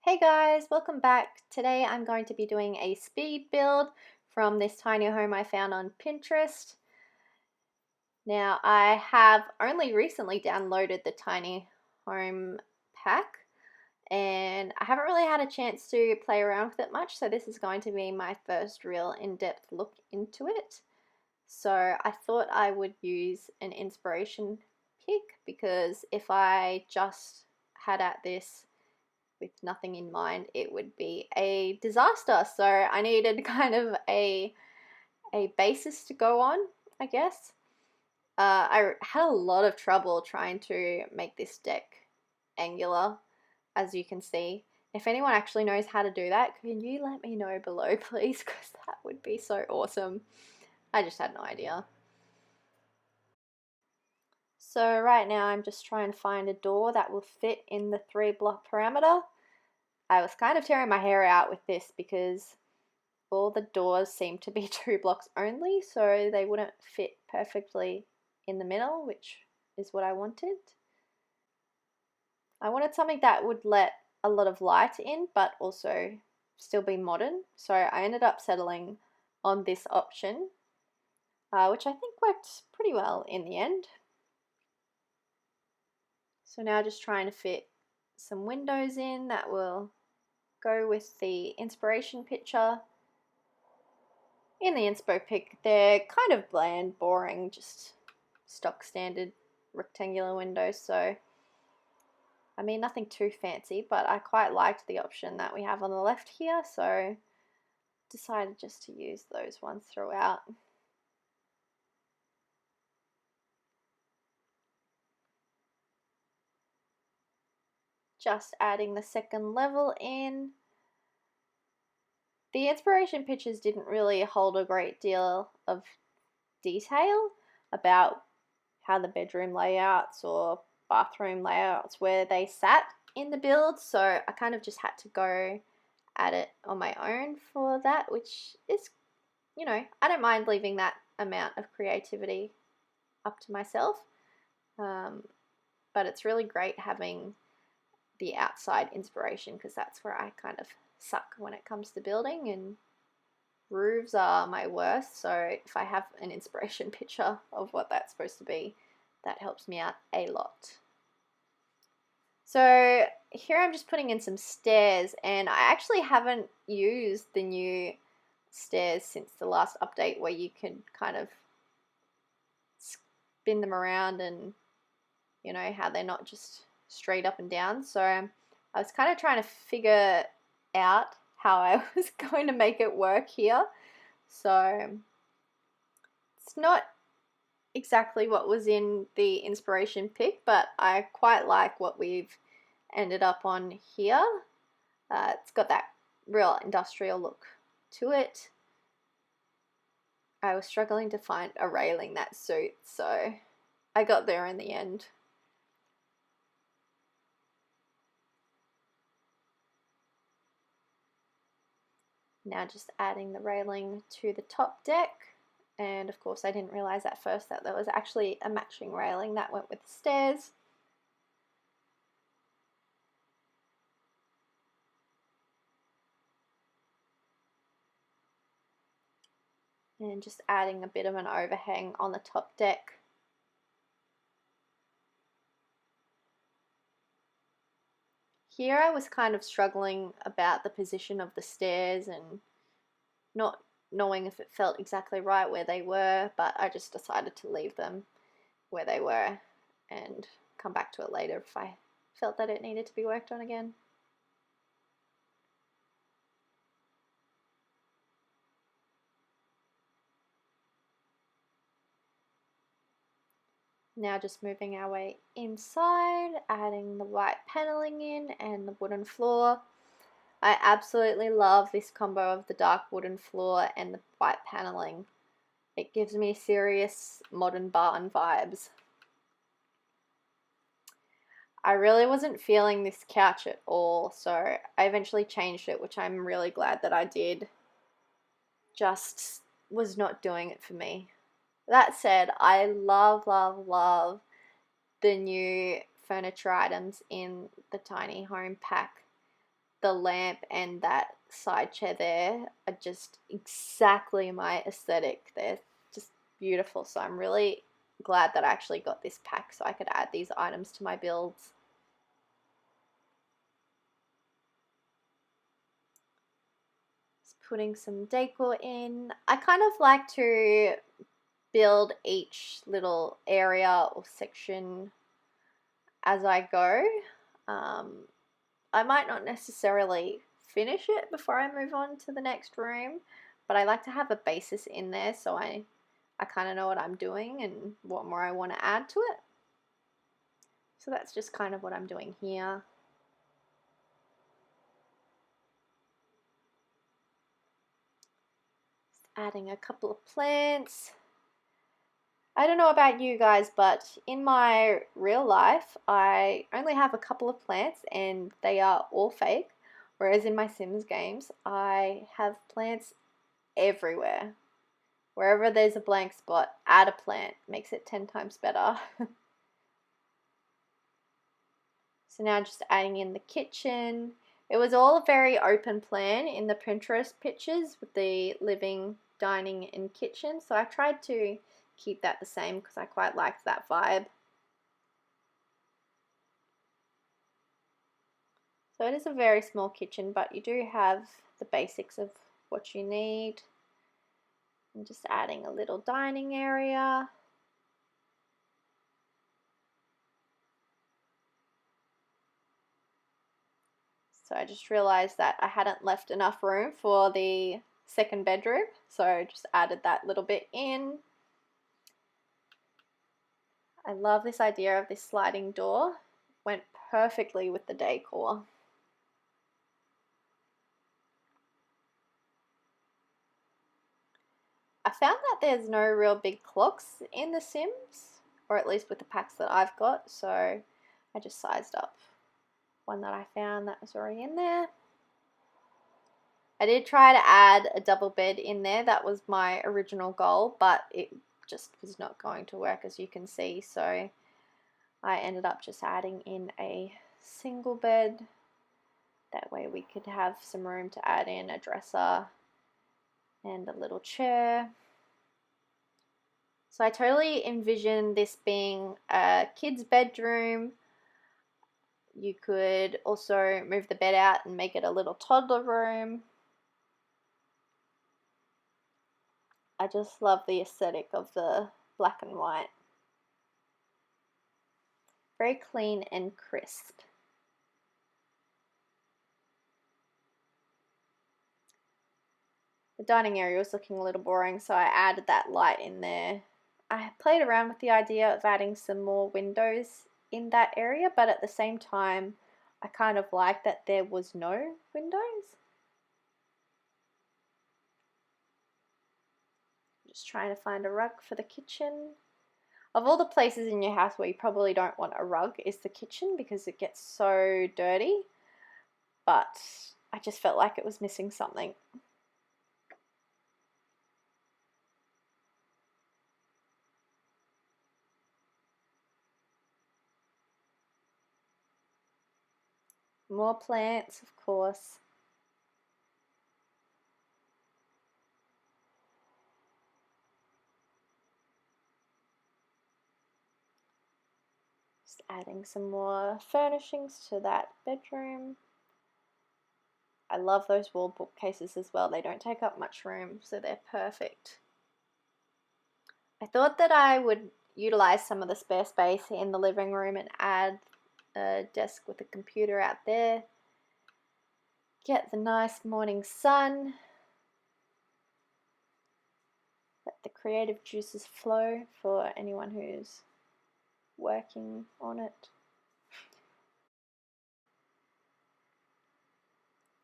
Hey guys, welcome back. Today I'm going to be doing a speed build from this tiny home I found on Pinterest. Now I have only recently downloaded the tiny home pack and I haven't really had a chance to play around with it much, so this is going to be my first real in-depth look into it. So I thought I would use an inspiration pick because if I just had at this with nothing in mind, it would be a disaster. So I needed kind of a basis to go on, I guess. I had a lot of trouble trying to make this deck angular, as you can see. If anyone actually knows how to do that, can you let me know below, please? Because that would be so awesome. I just had no idea. So right now I'm just trying to find a door that will fit in the 3-block parameter. I was kind of tearing my hair out with this because all the doors seem to be 2 blocks only, so they wouldn't fit perfectly in the middle, which is what I wanted. I wanted something that would let a lot of light in but also still be modern, so I ended up settling on this option, which I think worked pretty well in the end. So now just trying to fit some windows in that will go with the inspiration picture. In the inspo pic, they're kind of bland, boring, just stock standard rectangular windows, so I mean nothing too fancy, but I quite liked the option that we have on the left here, so decided just to use those ones throughout. Just adding the second level in. The inspiration pictures didn't really hold a great deal of detail about how the bedroom layouts or bathroom layouts where they sat in the build, so I kind of just had to go at it on my own for that, which is, you know, I don't mind leaving that amount of creativity up to myself, but it's really great having the outside inspiration because that's where I kind of suck when it comes to building, and roofs are my worst, so if I have an inspiration picture of what that's supposed to be, that helps me out a lot. So here I'm just putting in some stairs, and I actually haven't used the new stairs since the last update where you can kind of spin them around and, you know, how they're not just straight up and down. So I was kind of trying to figure out how I was going to make it work here. So it's not exactly what was in the inspiration pic, but I quite like what we've ended up on here. It's got that real industrial look to it. I was struggling to find a railing that suits, so I got there in the end. Now just adding the railing to the top deck, and of course I didn't realize at first that there was actually a matching railing that went with the stairs. And just adding a bit of an overhang on the top deck. Here I was kind of struggling about the position of the stairs and not knowing if it felt exactly right where they were, but I just decided to leave them where they were and come back to it later if I felt that it needed to be worked on again. Now just moving our way inside, adding the white paneling in and the wooden floor. I absolutely love this combo of the dark wooden floor and the white paneling. It gives me serious modern barn vibes. I really wasn't feeling this couch at all, so I eventually changed it, which I'm really glad that I did. Just was not doing it for me. That said, I love, love, love the new furniture items in the tiny home pack. the lamp and that side chair there are just exactly my aesthetic. They're just beautiful. So I'm really glad that I actually got this pack so I could add these items to my builds. Just putting some decor in. I kind of like to build each little area or section as I go. I might not necessarily finish it before I move on to the next room, but I like to have a basis in there so I kind of know what I'm doing and what more I want to add to it. So that's just kind of what I'm doing here. Just adding a couple of plants. I don't know about you guys, but in my real life, I only have a couple of plants and they are all fake. Whereas in my Sims games, I have plants everywhere. Wherever there's a blank spot, add a plant. Makes it 10 times better. So now just adding in the kitchen. It was all a very open plan in the Pinterest pictures with the living, dining, and kitchen. So I tried to keep that the same because I quite liked that vibe. So it is a very small kitchen, but you do have the basics of what you need. I'm just adding a little dining area. So I just realized that I hadn't left enough room for the second bedroom, so I just added that little bit in. I love this idea of this sliding door. Went perfectly with the decor. I found that there's no real big clocks in The Sims, or at least with the packs that I've got, so I just sized up one that I found that was already in there. I did try to add a double bed in there. That was my original goal, but it just was not going to work, as you can see, so I ended up just adding in a single bed. That way we could have some room to add in a dresser and a little chair. So I totally envision this being a kid's bedroom. You could also move the bed out and make it a little toddler room. I just love the aesthetic of the black and white. Very clean and crisp. The dining area was looking a little boring, so I added that light in there. I played around with the idea of adding some more windows in that area, but at the same time, I kind of liked that there was no windows. Just trying to find a rug for the kitchen. Of all the places in your house where you probably don't want a rug is the kitchen because it gets so dirty, but I just felt like it was missing something. More plants, of course. Just adding some more furnishings to that bedroom. I love those wall bookcases as well. They don't take up much room, so they're perfect. I thought that I would utilize some of the spare space in the living room and add a desk with a computer out there. Get the nice morning sun. Let the creative juices flow for anyone who's working on it.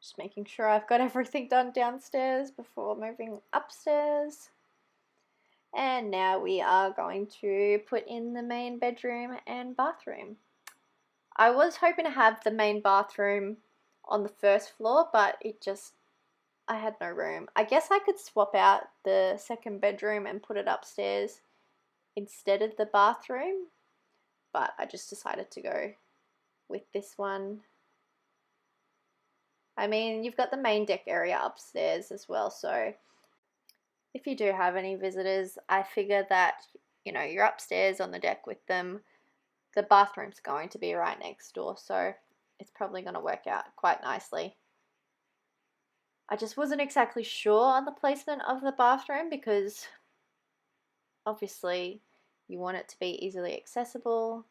Just making sure I've got everything done downstairs before moving upstairs. And now we are going to put in the main bedroom and bathroom. I was hoping to have the main bathroom on the first floor, but I had no room. I guess I could swap out the second bedroom and put it upstairs instead of the bathroom, but I just decided to go with this one. I mean, you've got the main deck area upstairs as well, so if you do have any visitors, I figure that, you know, you're upstairs on the deck with them. The bathroom's going to be right next door, so it's probably going to work out quite nicely. I just wasn't exactly sure on the placement of the bathroom because obviously you want it to be easily accessible,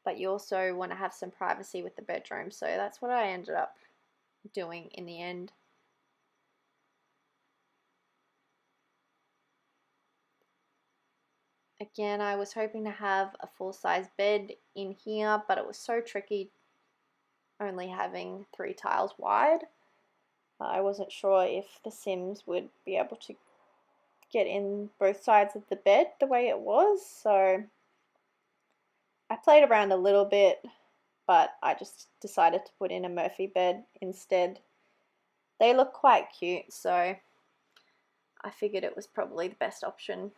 but you also want to have some privacy with the bedroom, so that's what I ended up doing in the end. Again, I was hoping to have a full-size bed in here, but it was so tricky only having 3 tiles wide. I wasn't sure if the Sims would be able to get in both sides of the bed the way it was, so I played around a little bit, but I just decided to put in a Murphy bed instead. They look quite cute, so I figured it was probably the best option.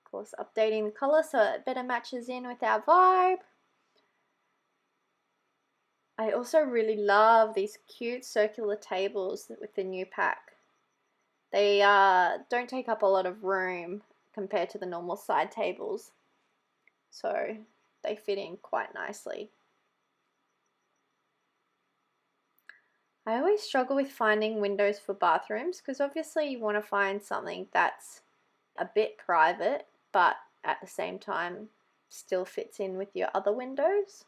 Of course, updating the color so it better matches in with our vibe. I also really love these cute circular tables with the new pack. They don't take up a lot of room compared to the normal side tables, so they fit in quite nicely. I always struggle with finding windows for bathrooms because obviously you want to find something that's a bit private but at the same time still fits in with your other windows.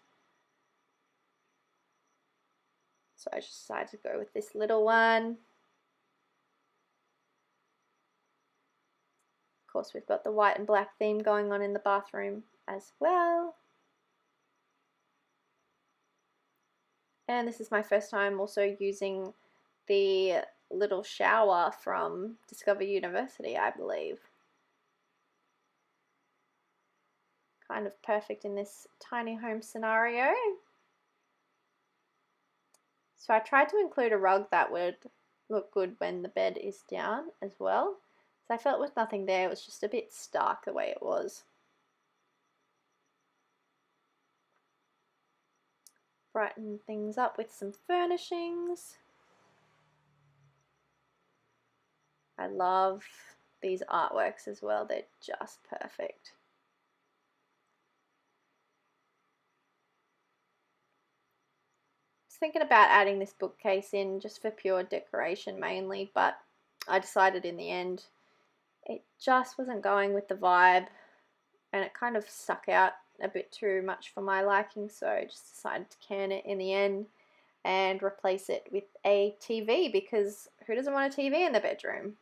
So I just decided to go with this little one. Of course, we've got the white and black theme going on in the bathroom as well. And this is my first time also using the little shower from Discover University, I believe. Kind of perfect in this tiny home scenario. So I tried to include a rug that would look good when the bed is down as well. So I felt with nothing there, it was just a bit stark the way it was. Brighten things up with some furnishings. I love these artworks as well, they're just perfect. I was thinking about adding this bookcase in just for pure decoration mainly, but I decided in the end it just wasn't going with the vibe and it kind of stuck out a bit too much for my liking, so I just decided to can it in the end and replace it with a TV because who doesn't want a TV in the bedroom?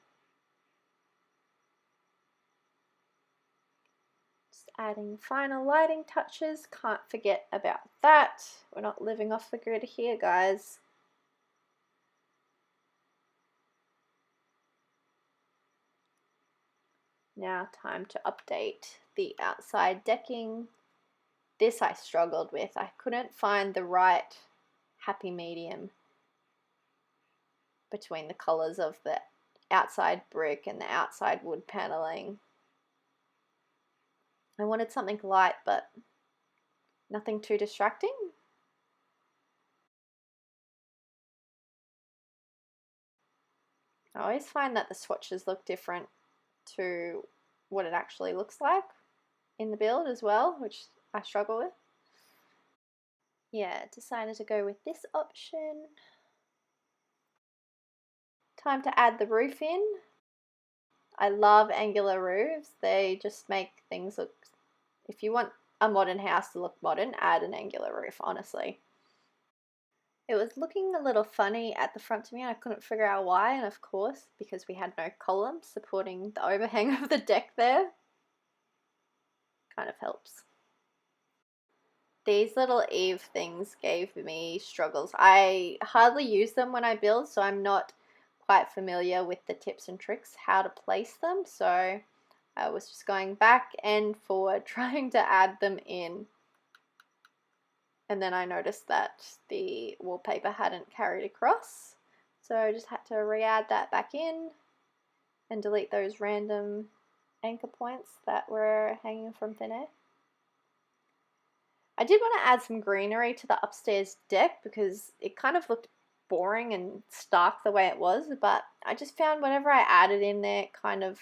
Just adding final lighting touches, can't forget about that. We're not living off the grid here, guys. Now time to update the outside decking. This I struggled with. I couldn't find the right happy medium between the colors of the outside brick and the outside wood paneling. I wanted something light but nothing too distracting. I always find that the swatches look different to what it actually looks like in the build as well, which I struggle with. Yeah, decided to go with this option. Time to add the roof in. I love angular roofs. They just make things look, if you want a modern house to look modern, add an angular roof, honestly. It was looking a little funny at the front to me and I couldn't figure out why, and of course because we had no columns supporting the overhang of the deck there. Kind of helps. These little eave things gave me struggles. I hardly use them when I build, so I'm not quite familiar with the tips and tricks how to place them, so I was just going back and forward trying to add them in. and then I noticed that the wallpaper hadn't carried across, so I just had to re-add that back in and delete those random anchor points that were hanging from thin air. I did want to add some greenery to the upstairs deck because it kind of looked boring and stark the way it was, but I just found whatever I added in there it kind of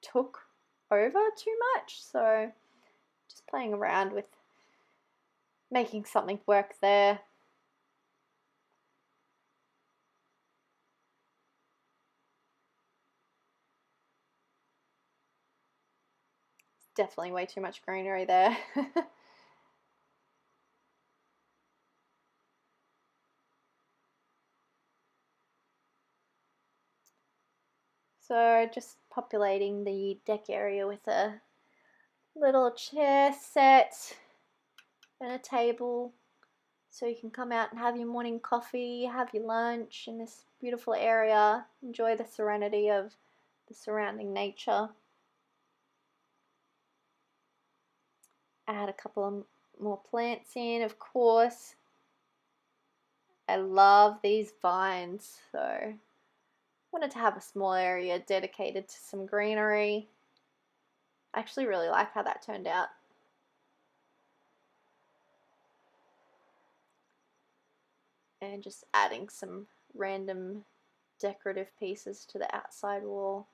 took over too much, so just playing around with making something work there. Definitely way too much greenery there. So just populating the deck area with a little chair set and a table so you can come out and have your morning coffee, have your lunch in this beautiful area, enjoy the serenity of the surrounding nature. Add a couple of more plants in, of course. I love these vines, so wanted to have a small area dedicated to some greenery. I actually really like how that turned out. And just adding some random decorative pieces to the outside wall.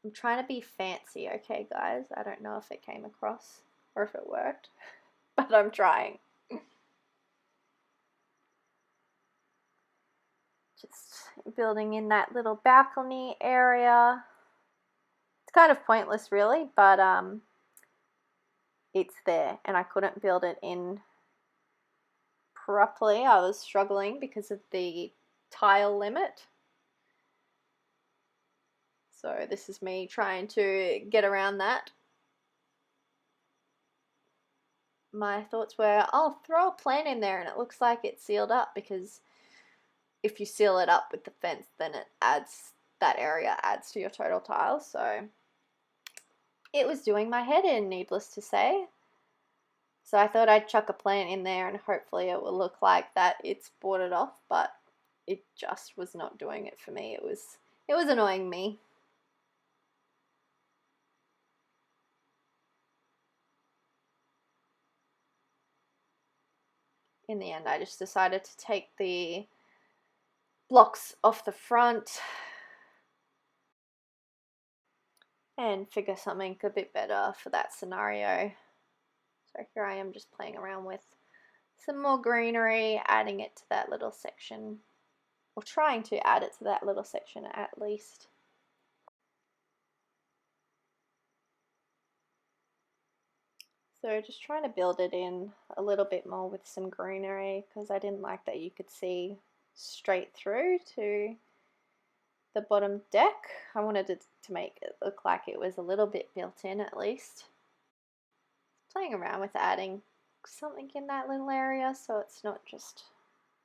I'm trying to be fancy, okay guys? I don't know if it came across or if it worked, but I'm trying. Just building in that little balcony area. It's kind of pointless really, but it's there and I couldn't build it in properly. I was struggling because of the tile limit. So this is me trying to get around that. My thoughts were, I'll throw a plant in there and it looks like it's sealed up, because if you seal it up with the fence, then it adds, that area adds to your total tiles. So it was doing my head in, needless to say. So I thought I'd chuck a plant in there and hopefully it will look like that it's boarded off, but it just was not doing it for me. It was annoying me. In the end, I just decided to take the blocks off the front and figure something a bit better for that scenario. So here I am just playing around with some more greenery, adding it to that little section, or trying to add it to that little section at least. So just trying to build it in a little bit more with some greenery, because I didn't like that you could see straight through to the bottom deck. I wanted it to make it look like it was a little bit built in at least. Playing around with adding something in that little area so it's not just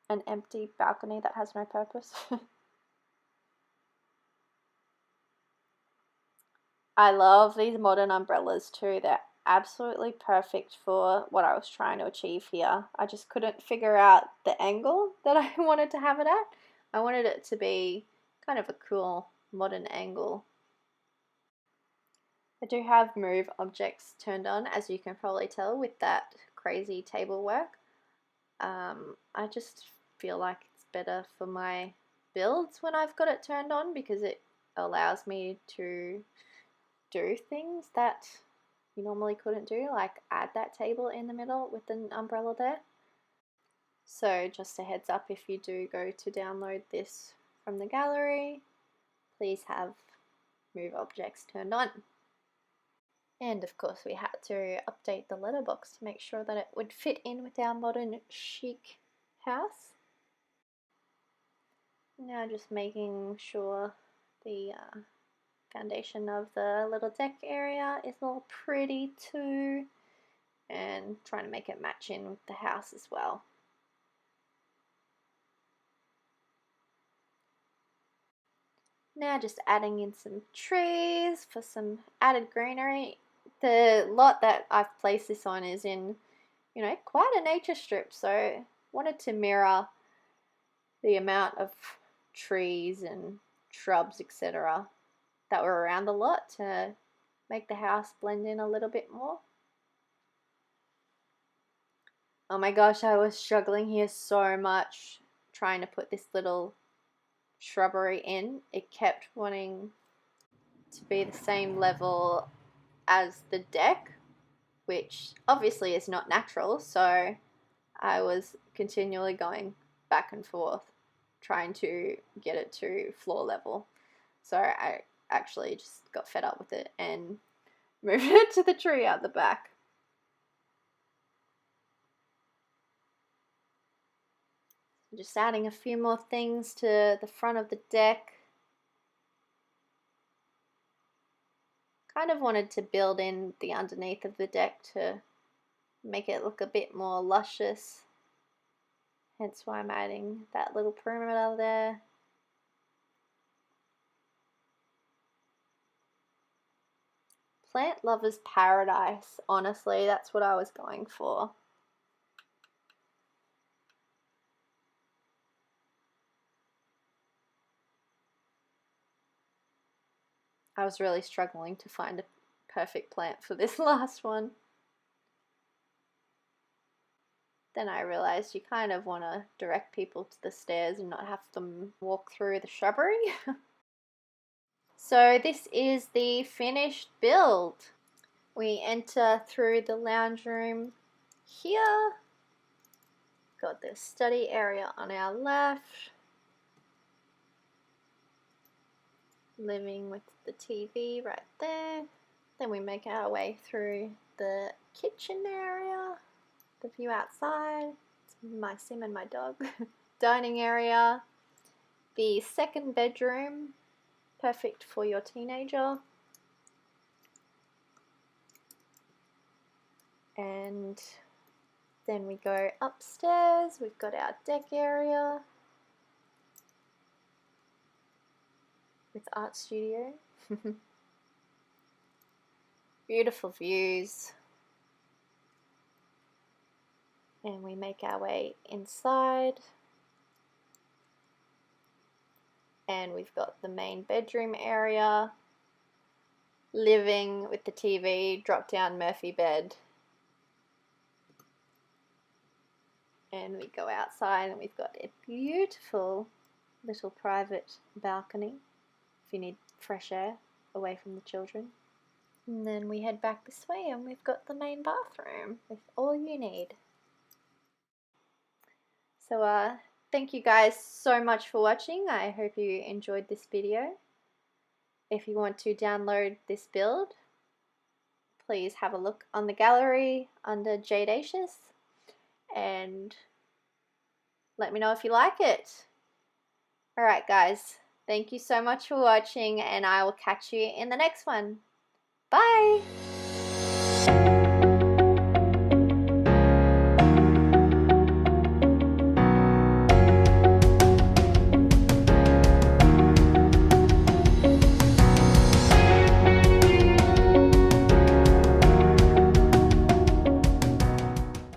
an empty balcony that has no purpose. I love these modern umbrellas too. They're absolutely perfect for what I was trying to achieve here. I just couldn't figure out the angle that I wanted to have it at. I wanted it to be kind of a cool modern angle. I do have move objects turned on, as you can probably tell with that crazy table work. I just feel like it's better for my builds when I've got it turned on, because it allows me to do things that you normally couldn't do, like add that table in the middle with an umbrella there. So just a heads up, if you do go to download this from the gallery, please have move objects turned on. And of course we had to update the letterbox to make sure that it would fit in with our modern chic house. Now just making sure the foundation of the little deck area is all pretty too, and trying to make it match in with the house as well. Now just adding in some trees for some added greenery. The lot that I've placed this on is in you know, quite a nature strip, so wanted to mirror the amount of trees and shrubs, etc., that were around the lot to make the house blend in a little bit more. Oh my gosh, I was struggling here so much trying to put this little shrubbery in. It kept wanting to be the same level as the deck, which obviously is not natural, so I was continually going back and forth trying to get it to floor level. So I actually just got fed up with it and moved it to the tree out the back. Just adding a few more things to the front of the deck. Kind of wanted to build in the underneath of the deck to make it look a bit more luscious. Hence why I'm adding that little perimeter there. Plant lover's paradise, honestly, that's what I was going for. I was really struggling to find a perfect plant for this last one. Then I realized you kind of want to direct people to the stairs and not have them walk through the shrubbery. So this is the finished build. We enter through the lounge room here. Got the study area on our left. Living with the TV right there. Then we make our way through the kitchen area. The view outside. It's my sim and my dog. Dining area. The second bedroom. Perfect for your teenager. And then we go upstairs. We've got our deck area with art studio. Beautiful views. And we make our way inside. And we've got the main bedroom area. Living with the TV, drop down Murphy bed. And we go outside and we've got a beautiful little private balcony if you need fresh air away from the children. And then we head back this way and we've got the main bathroom with all you need. So thank you guys so much for watching. I hope you enjoyed this video. If you want to download this build, please have a look on the gallery under Jaydacious and let me know if you like it. Alright guys, thank you so much for watching and I will catch you in the next one. Bye!